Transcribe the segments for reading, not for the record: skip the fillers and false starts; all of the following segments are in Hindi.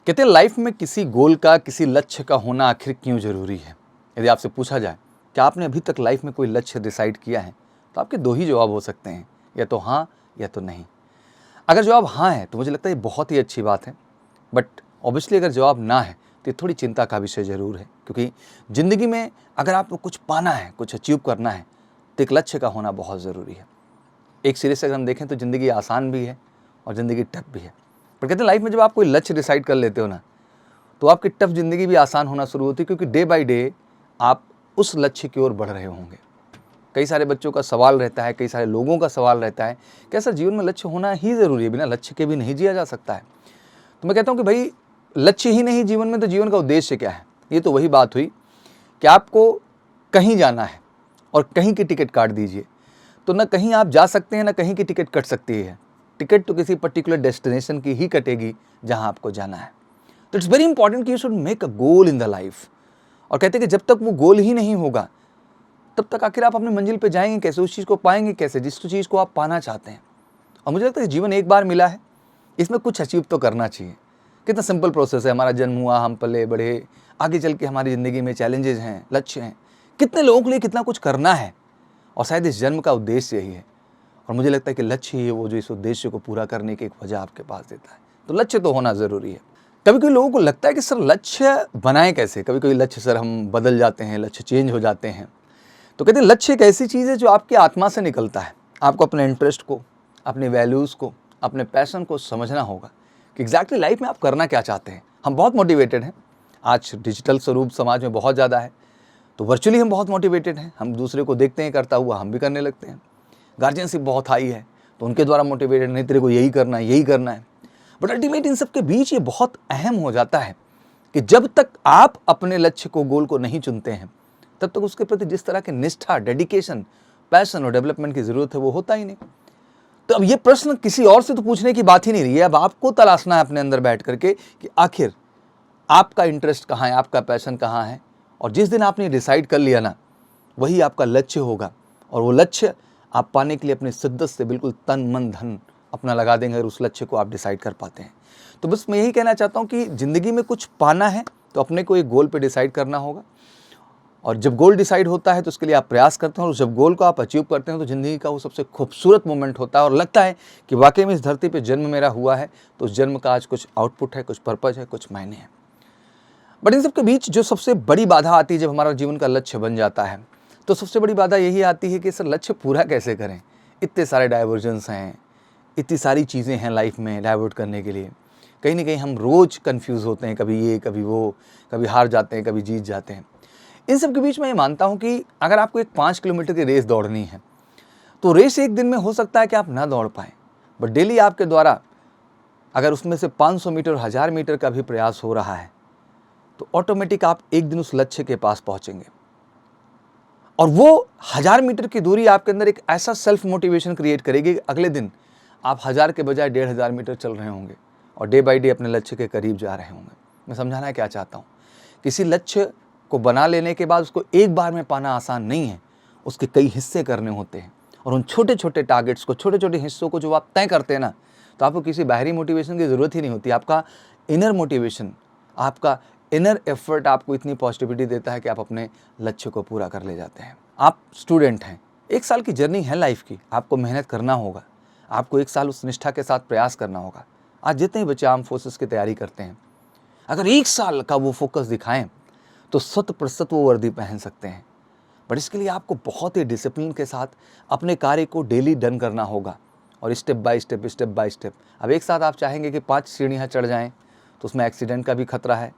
कहते हैं लाइफ में किसी गोल का, किसी लक्ष्य का होना आखिर क्यों ज़रूरी है। यदि आपसे पूछा जाए कि आपने अभी तक लाइफ में कोई लक्ष्य डिसाइड किया है, तो आपके दो ही जवाब हो सकते हैं, या तो हाँ या तो नहीं। अगर जवाब हाँ है तो मुझे लगता है ये बहुत ही अच्छी बात है, बट ऑब्वियसली अगर जवाब ना है तो ये थोड़ी चिंता का विषय ज़रूर है, क्योंकि ज़िंदगी में अगर आपको कुछ पाना है, कुछ अचीव करना है, तो एक लक्ष्य का होना बहुत ज़रूरी है। एक सिरे से अगर हम देखें तो ज़िंदगी आसान भी है और ज़िंदगी टफ भी है। पर कहते हैं लाइफ में जब आप कोई लक्ष्य डिसाइड कर लेते हो ना, तो आपकी टफ ज़िंदगी भी आसान होना शुरू होती है, क्योंकि डे बाय डे आप उस लक्ष्य की ओर बढ़ रहे होंगे। कई सारे बच्चों का सवाल रहता है, कई सारे लोगों का सवाल रहता है कि सर जीवन में लक्ष्य होना ही ज़रूरी है, बिना लक्ष्य के भी नहीं जिया जा सकता है। तो मैं कहता हूँ कि भाई लक्ष्य ही नहीं जीवन में, तो जीवन का उद्देश्य क्या है। ये तो वही बात हुई कि आपको कहीं जाना है और कहीं की टिकट काट दीजिए, तो न कहीं आप जा सकते हैं, न कहीं की टिकट कट सकती है। टिकट तो किसी पर्टिकुलर डेस्टिनेशन की ही कटेगी जहाँ आपको जाना है। तो इट्स वेरी इंपॉर्टेंट कि you should make a goal in the life. और कहते हैं कि जब तक वो गोल ही नहीं होगा, तब तक आखिर आप अपनी मंजिल पे जाएंगे कैसे, उस चीज़ को पाएंगे कैसे जिस चीज़ को आप पाना चाहते हैं। और मुझे लगता है जीवन एक बार मिला है, इसमें कुछ अचीव तो करना चाहिए। कितना सिंपल प्रोसेस है, हमारा जन्म हुआ, हम पले बढ़े, आगे चल के हमारी ज़िंदगी में चैलेंजेस हैं, लक्ष्य हैं, कितने लोगों के लिए कितना कुछ करना है। और शायद इस जन्म का उद्देश्य यही है। और मुझे लगता है कि लक्ष्य ही है वो जो इस उद्देश्य को पूरा करने की एक वजह आपके पास देता है। तो लक्ष्य तो होना ज़रूरी है। कभी कभी लोगों को लगता है कि सर लक्ष्य बनाएं कैसे। कभी कभी लक्ष्य सर हम बदल जाते हैं, लक्ष्य चेंज हो जाते हैं। तो कहते हैं लक्ष्य एक ऐसी चीज़ है जो आपकी आत्मा से निकलता है। आपको अपने इंटरेस्ट को, अपने वैल्यूज़ को, अपने पैशन को समझना होगा कि एग्जैक्टली लाइफ में आप करना क्या चाहते हैं। हम बहुत मोटिवेटेड हैं, आज डिजिटल स्वरूप समाज में बहुत ज़्यादा है, तो वर्चुअली हम बहुत मोटिवेटेड हैं। हम दूसरे को देखते हैं करता हुआ, हम भी करने लगते हैं। गार्जियनशिप बहुत हाई है, तो उनके द्वारा मोटिवेटेड, नहीं तेरे को यही करना है, यही करना है। बट अल्टीमेट इन सब के बीच ये बहुत अहम हो जाता है कि जब तक आप अपने लक्ष्य को, गोल को नहीं चुनते हैं, तब तक उसके प्रति जिस तरह की निष्ठा, डेडिकेशन, पैशन और डेवलपमेंट की ज़रूरत है वो होता ही नहीं। तो अब ये प्रश्न किसी और से तो पूछने की बात ही नहीं रही है। अब आपको तलाशना है अपने अंदर बैठ करके कि आखिर आपका इंटरेस्ट कहाँ है, आपका पैशन कहाँ है। और जिस दिन आपने डिसाइड कर लिया ना, वही आपका लक्ष्य होगा। और वो लक्ष्य आप पाने के लिए अपनी शिद्दत से बिल्कुल तन मन धन अपना लगा देंगे अगर उस लक्ष्य को आप डिसाइड कर पाते हैं। तो बस मैं यही कहना चाहता हूँ कि ज़िंदगी में कुछ पाना है तो अपने को एक गोल पे डिसाइड करना होगा। और जब गोल डिसाइड होता है तो उसके लिए आप प्रयास करते हैं, और जब गोल को आप अचीव करते हैं तो ज़िंदगी का वो सबसे खूबसूरत मोमेंट होता है। और लगता है कि वाकई में इस धरती पे जन्म मेरा हुआ है, तो उस जन्म का आज कुछ आउटपुट है, कुछ पर्पज़ है, कुछ मायने हैं। बट इन सब के बीच जो सबसे बड़ी बाधा आती है जब हमारा जीवन का लक्ष्य बन जाता है, तो सबसे बड़ी बाधा यही आती है कि सर लक्ष्य पूरा कैसे करें। इतने सारे डाइवर्जन्स हैं, इतनी सारी चीज़ें हैं लाइफ में डाइवर्ट करने के लिए। कहीं ना कहीं हम रोज़ कंफ्यूज होते हैं, कभी ये कभी वो, कभी हार जाते हैं, कभी जीत जाते हैं। इन सब के बीच मैं ये मानता हूँ कि अगर आपको एक 5 किलोमीटर की रेस दौड़नी है, तो रेस एक दिन में हो सकता है कि आप ना दौड़ पाएँ, बट डेली आपके द्वारा अगर उसमें से 500 मीटर, 1000 मीटर का भी प्रयास हो रहा है, तो ऑटोमेटिक आप एक दिन उस लक्ष्य के पास पहुँचेंगे। और वो 1000 मीटर की दूरी आपके अंदर एक ऐसा सेल्फ मोटिवेशन क्रिएट करेगी कि अगले दिन आप 1000 के बजाय 1500 मीटर चल रहे होंगे और डे बाय डे अपने लक्ष्य के करीब जा रहे होंगे। मैं समझाना क्या चाहता हूँ, किसी लक्ष्य को बना लेने के बाद उसको एक बार में पाना आसान नहीं है, उसके कई हिस्से करने होते हैं। और उन छोटे छोटे टारगेट्स को, छोटे छोटे हिस्सों को जब आप तय करते हैं ना, तो आपको किसी बाहरी मोटिवेशन की ज़रूरत ही नहीं होती। आपका इनर मोटिवेशन, आपका इनर एफर्ट आपको इतनी पॉजिटिविटी देता है कि आप अपने लक्ष्य को पूरा कर ले जाते हैं। आप स्टूडेंट हैं, 1 साल की जर्नी है लाइफ की, आपको मेहनत करना होगा, आपको 1 साल उस निष्ठा के साथ प्रयास करना होगा। आज जितने बच्चे आर्म फोर्सेस की तैयारी करते हैं, अगर 1 साल का वो फोकस दिखाएं तो 100% वो वर्दी पहन सकते हैं। बट इसके लिए आपको बहुत ही डिसिप्लिन के साथ अपने कार्य को डेली डन करना होगा, और step by step, step by step. अब एक साथ आप चाहेंगे कि 5 सीढ़ियाँ चढ़ जाएँ, तो उसमें एक्सीडेंट का भी खतरा है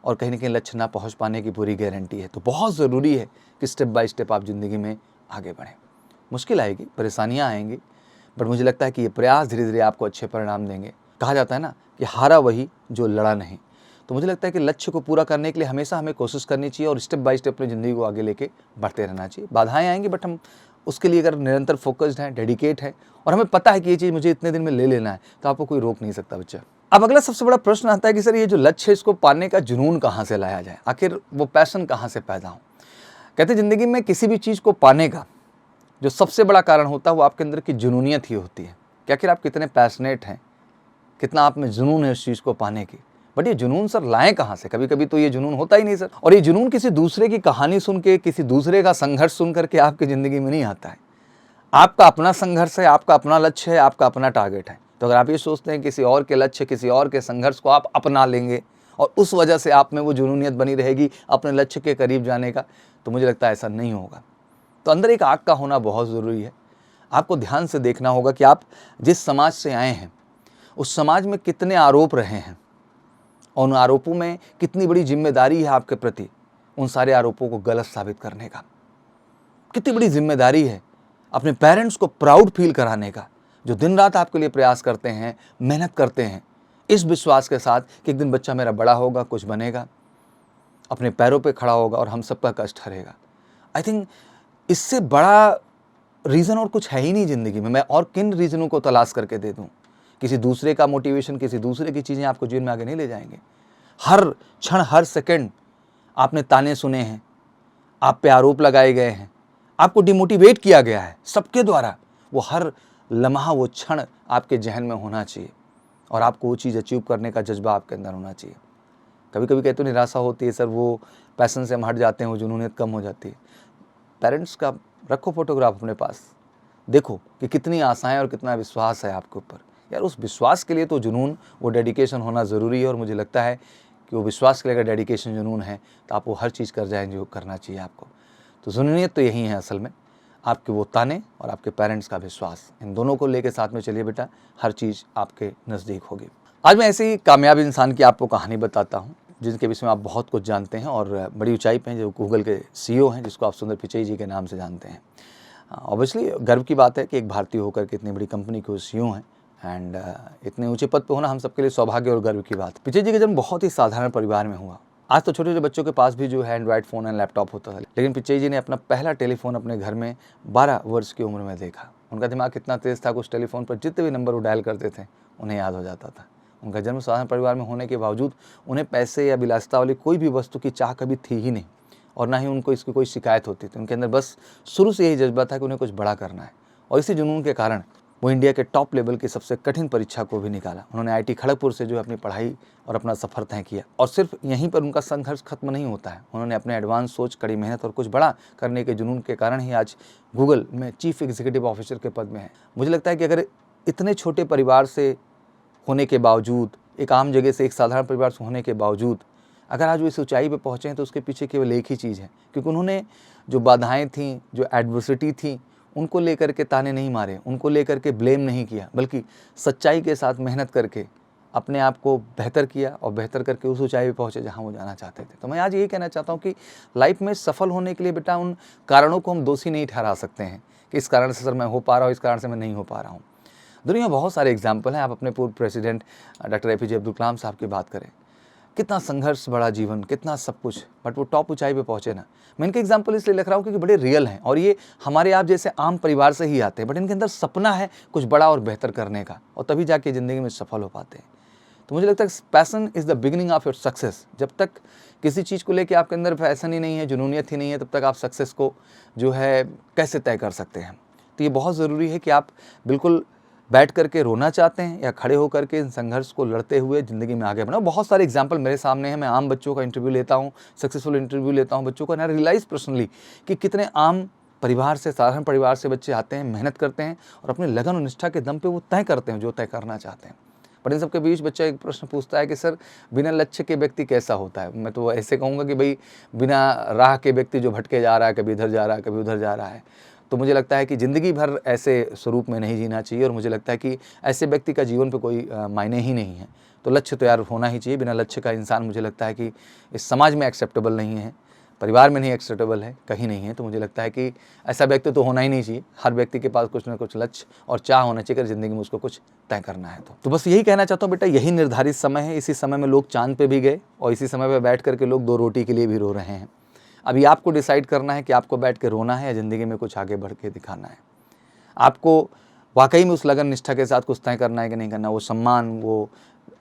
और कहीं ना कहीं लक्ष्य ना पहुंच पाने की पूरी गारंटी है। तो बहुत ज़रूरी है कि स्टेप बाय स्टेप आप ज़िंदगी में आगे बढ़ें। मुश्किल आएगी, परेशानियां आएंगी, बट मुझे लगता है कि ये प्रयास धीरे धीरे आपको अच्छे परिणाम देंगे। कहा जाता है ना कि हारा वही जो लड़ा नहीं। तो मुझे लगता है कि लक्ष्य को पूरा करने के लिए हमेशा हमें कोशिश करनी चाहिए और स्टेप बाय स्टेप अपनी ज़िंदगी को आगे लेके बढ़ते रहना चाहिए। बाधाएँ आएंगी, बट हम उसके लिए अगर निरंतर फोकस्ड हैं, डेडिकेट है, और हमें पता है कि ये चीज़ मुझे इतने दिन में ले लेना है, तो आपको कोई रोक नहीं सकता बच्चा। अब अगला सबसे बड़ा प्रश्न आता है कि सर ये जो लक्ष्य है, इसको पाने का जुनून कहाँ से लाया जाए, आखिर वो पैशन कहाँ से पैदा हो। कहते हैं ज़िंदगी में किसी भी चीज़ को पाने का जो सबसे बड़ा कारण होता है वो आपके अंदर की जुनूनियत ही होती है कि आखिर आप कितने पैशनेट हैं, कितना आप में जुनून है उस चीज़ को पाने की। बट ये जुनून सर लाएं कहाँ से? कभी कभी तो ये जुनून होता ही नहीं सर। और ये जुनून किसी दूसरे की कहानी सुन के, किसी दूसरे का संघर्ष सुन करके आपकी ज़िंदगी में नहीं आता है। आपका अपना संघर्ष है, आपका अपना लक्ष्य है, आपका अपना टारगेट है। तो अगर आप ये सोचते हैं किसी और के लक्ष्य, किसी और के संघर्ष को आप अपना लेंगे और उस वजह से आप में वो जुनूनियत बनी रहेगी अपने लक्ष्य के करीब जाने का, तो मुझे लगता है ऐसा नहीं होगा। तो अंदर एक आग का होना बहुत ज़रूरी है। आपको ध्यान से देखना होगा कि आप जिस समाज से आए हैं उस समाज में कितने आरोप रहे हैं और उन आरोपों में कितनी बड़ी जिम्मेदारी है आपके प्रति उन सारे आरोपों को गलत साबित करने का। कितनी बड़ी जिम्मेदारी है अपने पेरेंट्स को प्राउड फील कराने का, जो दिन रात आपके लिए प्रयास करते हैं, मेहनत करते हैं, इस विश्वास के साथ कि एक दिन बच्चा मेरा बड़ा होगा, कुछ बनेगा, अपने पैरों पे खड़ा होगा और हम सबका कष्ट हरेगा। आई थिंक इससे बड़ा रीज़न और कुछ है ही नहीं ज़िंदगी में। मैं और किन रीज़नों को तलाश करके दे दूँ? किसी दूसरे का मोटिवेशन, किसी दूसरे की चीज़ें आपको जीवन में आगे नहीं ले जाएंगे। हर क्षण, हर सेकंड आपने ताने सुने हैं, आप पे आरोप लगाए गए हैं, आपको डिमोटिवेट किया गया है सबके द्वारा। वो हर लम्हा, वो क्षण आपके जहन में होना चाहिए और आपको वो चीज़ अचीव करने का जज्बा आपके अंदर होना चाहिए। कभी कभी कहते हो निराशा होती है सर, वो पैशन से हम हट जाते हैं, वो जुनूनियत कम हो जाती है। पेरेंट्स का रखो फोटोग्राफ अपने पास, देखो कि कितनी आशाएं और कितना विश्वास है आपके ऊपर। यार उस विश्वास के लिए तो जुनून, वो डेडिकेशन होना ज़रूरी है। और मुझे लगता है कि वो विश्वास के लिए अगर डेडिकेशन, जुनून है तो आप वो हर चीज़ कर जाएँ जो करना चाहिए आपको। तो जुनूनियत तो यही है असल में, आपके वो ताने और आपके पेरेंट्स का विश्वास, इन दोनों को लेके साथ में चलिए बेटा, हर चीज़ आपके नज़दीक होगी। आज मैं ऐसे ही कामयाब इंसान की आपको कहानी बताता हूँ जिनके विषय में आप बहुत कुछ जानते हैं और बड़ी ऊंचाई पे हैं, जो गूगल के सीईओ हैं, जिसको आप सुंदर पिचई जी के नाम से जानते हैं। ऑब्वियसली गर्व की बात है कि एक भारतीय होकर के इतनी बड़ी कंपनी के सीईओ हैं एंड इतने ऊंचे पद पे होना हम सबके लिए सौभाग्य और गर्व की बात। पिचई जी का जन्म बहुत ही साधारण परिवार में हुआ। आज तो छोटे छोटे बच्चों के पास भी जो है एंड्रॉयड फ़ोन एंड लैपटॉप होता था, लेकिन पिचई जी ने अपना पहला टेलीफोन अपने घर में 12 वर्ष की उम्र में देखा। उनका दिमाग कितना तेज़ था कि उस टेलीफोन पर जितने भी नंबर वो डायल करते थे उन्हें याद हो जाता था। उनका जन्म साधारण परिवार में होने के बावजूद उन्हें पैसे या विलासिता वाली कोई भी वस्तु की चाह कभी थी ही नहीं और ना ही उनको इसकी कोई शिकायत होती थी। उनके अंदर बस शुरू से यही जज्बा था कि उन्हें कुछ बड़ा करना है और इसी जुनून के कारण वो इंडिया के टॉप लेवल की सबसे कठिन परीक्षा को भी निकाला। उन्होंने आईटी खड़गपुर से जो है अपनी पढ़ाई और अपना सफ़र तय किया और सिर्फ यहीं पर उनका संघर्ष खत्म नहीं होता है। उन्होंने अपने एडवांस सोच, कड़ी मेहनत और कुछ बड़ा करने के जुनून के कारण ही आज गूगल में चीफ एग्जीक्यूटिव ऑफिसर के पद में है। मुझे लगता है कि अगर इतने छोटे परिवार से होने के बावजूद, एक आम जगह से, एक साधारण परिवार से होने के बावजूद अगर आज वो इस ऊंचाई पे पहुँचे हैं तो उसके पीछे केवल एक ही चीज़ है, क्योंकि उन्होंने जो बाधाएं थीं, जो एडवर्सिटी थी, उनको लेकर के ताने नहीं मारे, उनको लेकर के ब्लेम नहीं किया, बल्कि सच्चाई के साथ मेहनत करके अपने आप को बेहतर किया और बेहतर करके उस ऊंचाई पे पहुँचे जहाँ वो जाना चाहते थे। तो मैं आज यही कहना चाहता हूँ कि लाइफ में सफल होने के लिए बेटा उन कारणों को हम दोषी नहीं ठहरा सकते हैं कि इस कारण से सर मैं हो पा रहा हूँ, इस कारण से मैं नहीं हो पा रहा हूँ। दुनिया में बहुत सारे एग्जाम्पल हैं। आप अपने पूर्व president doctor APJ Abdul Kalam साहब की बात करें, कितना संघर्ष भरा जीवन, कितना सब कुछ, बट वो टॉप ऊंचाई पे पहुंचे ना। मैं इनके एग्जाम्पल इसलिए लिख रहा हूँ क्योंकि बड़े रियल हैं और ये हमारे आप जैसे आम परिवार से ही आते हैं, बट इनके अंदर सपना है कुछ बड़ा और बेहतर करने का और तभी जाके ज़िंदगी में सफल हो पाते हैं। तो मुझे लगता है passion is the beginning of your success. जब तक किसी चीज़ को लेकर आपके अंदर पैशन ही नहीं है, जुनूनियत ही नहीं है, तब तक आप सक्सेस को जो है कैसे तय कर सकते हैं। तो ये बहुत ज़रूरी है कि आप बिल्कुल बैठ करके रोना चाहते हैं या खड़े होकर के इन संघर्ष को लड़ते हुए ज़िंदगी में आगे बढ़ो। बहुत सारे एग्जाम्पल मेरे सामने हैं। मैं आम बच्चों का इंटरव्यू लेता हूँ, सक्सेसफुल इंटरव्यू लेता हूँ बच्चों का, ना रियलाइज़ पर्सनली कि कितने आम परिवार से, साधारण परिवार से बच्चे आते हैं, मेहनत करते हैं और अपने लगन और निष्ठा के दम पे वो तय करते हैं जो तय करना चाहते हैं। पर इन सबके बीच बच्चा एक प्रश्न पूछता है कि सर बिना लक्ष्य के व्यक्ति कैसा होता है। मैं तो ऐसे कहूँगा कि भाई बिना राह के व्यक्ति जो भटके जा रहा है, कभी इधर जा रहा है, कभी उधर जा रहा है। तो मुझे लगता है कि ज़िंदगी भर ऐसे स्वरूप में नहीं जीना चाहिए और मुझे लगता है कि ऐसे व्यक्ति का जीवन पे कोई मायने ही नहीं है। तो लक्ष्य तो यार होना ही चाहिए। बिना लक्ष्य का इंसान मुझे लगता है कि इस समाज में एक्सेप्टेबल नहीं है, परिवार में नहीं एक्सेप्टेबल है, कहीं नहीं है। तो मुझे लगता है कि ऐसा व्यक्ति तो होना ही नहीं चाहिए। हर व्यक्ति के पास कुछ ना कुछ लक्ष्य और चाह होना चाहिए अगर ज़िंदगी में उसको कुछ तय करना है। तो बस यही कहना चाहता हूँ बेटा, यही निर्धारित समय है। इसी समय में लोग चाँद पे भी गए और इसी समय पर बैठ करके लोग 2 रोटी के लिए भी रो रहे हैं। अभी आपको डिसाइड करना है कि आपको बैठ के रोना है या ज़िंदगी में कुछ आगे बढ़ के दिखाना है। आपको वाकई में उस लगन निष्ठा के साथ कुछ तय करना है कि नहीं करना, वो सम्मान,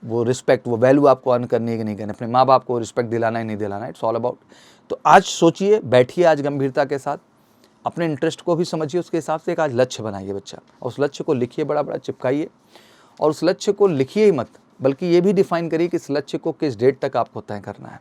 वो रिस्पेक्ट, वो वैल्यू आपको अर्न करनी है कि नहीं करनी, अपने माँ बाप को रिस्पेक्ट दिलाना है नहीं दिलाना है, इट्स ऑल अबाउट। तो आज सोचिए, बैठिए आज गंभीरता के साथ, अपने इंटरेस्ट को भी समझिए, उसके हिसाब से एक आज लक्ष्य बनाइए बच्चा और उस लक्ष्य को लिखिए, बड़ा बड़ा चिपकाइए और उस लक्ष्य को लिखिए ही मत, बल्कि ये भी डिफाइन करिए कि इस लक्ष्य को किस डेट तक आपको तय करना है,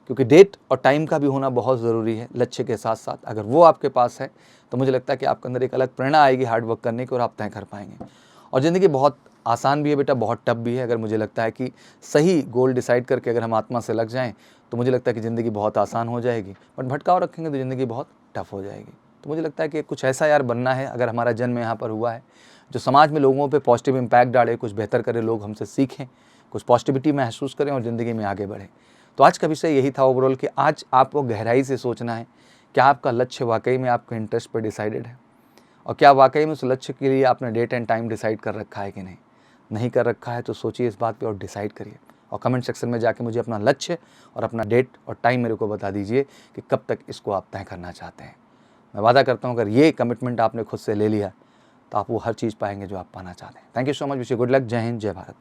क्योंकि डेट और टाइम का भी होना बहुत ज़रूरी है लक्ष्य के साथ साथ। अगर वो आपके पास है तो मुझे लगता है कि आपके अंदर एक अलग प्रेरणा आएगी हार्ड वर्क करने की और आप तय कर पाएंगे। और ज़िंदगी बहुत आसान भी है बेटा, बहुत टफ भी है। अगर मुझे लगता है कि सही गोल डिसाइड करके अगर हम आत्मा से लग जाएं तो मुझे लगता है कि ज़िंदगी बहुत आसान हो जाएगी, बट भटकाव रखेंगे तो ज़िंदगी बहुत टफ हो जाएगी। तो मुझे लगता है कि कुछ ऐसा यार बनना है, अगर हमारा जन्म यहाँ पर हुआ है, जो समाज में लोगों पे पॉजिटिव इम्पैक्ट डाले, कुछ बेहतर करे, लोग हमसे सीखें, कुछ पॉजिटिविटी महसूस करें और ज़िंदगी में आगे बढ़ें। तो आज का विषय यही था ओवरऑल कि आज आपको गहराई से सोचना है, क्या आपका लक्ष्य वाकई में आपके इंटरेस्ट पर डिसाइडेड है, और क्या वाकई में उस लक्ष्य के लिए आपने डेट एंड टाइम डिसाइड कर रखा है कि नहीं कर रखा है तो सोचिए इस बात पे और डिसाइड करिए। और कमेंट सेक्शन में जाके मुझे अपना लक्ष्य और अपना डेट और टाइम मेरे को बता दीजिए कि कब तक इसको आप तय करना चाहते हैं। मैं वादा करता हूँ अगर ये कमिटमेंट आपने खुद से ले लिया तो आप वो हर चीज़ पाएंगे जो आप पाना चाहते हैं। Thank you so much, wish you good luck. जय हिंद, जय भारत।